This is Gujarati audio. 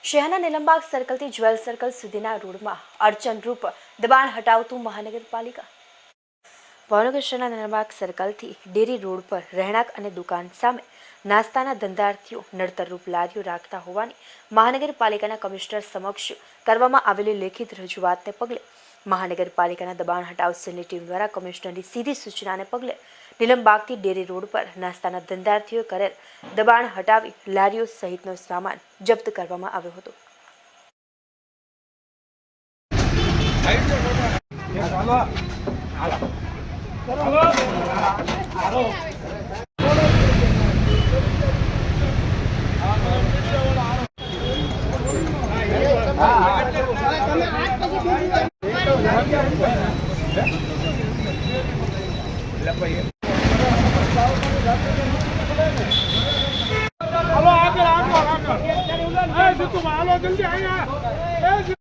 શહેરના નીલમબાગ સર્કલથી જ્વેલ સર્કલ સુધીના રોડમાં અડચણરૂપ દબાણ હટાવતું મહાનગરપાલિકા। ભાવનગર શહેરના નીલમબાગ સર્કલથી ડેરી રોડ પર રહેણાંક અને દુકાન સામે નાસ્તાના ધંધાર્થીઓ નડતરરૂપ લારીઓ રાખતા હોવાની મહાનગરપાલિકાના કમિશનર સમક્ષ કરવામાં આવેલી લેખિત રજૂઆતને પગલે મહાનગરપાલિકાના દબાણ હટાવ સેલની ટીમ દ્વારા કમિશનરની સીધી સૂચનાને પગલે નીલમબાગથી ડેરી રોડ પર નાસ્તાના ધંધાર્થીઓએ કરેલ દબાણ હટાવી લારીઓ સહિતનો સામાન જપ્ત કરવામાં આવ્યો હતો। हेलो आगे जल्दी आइए।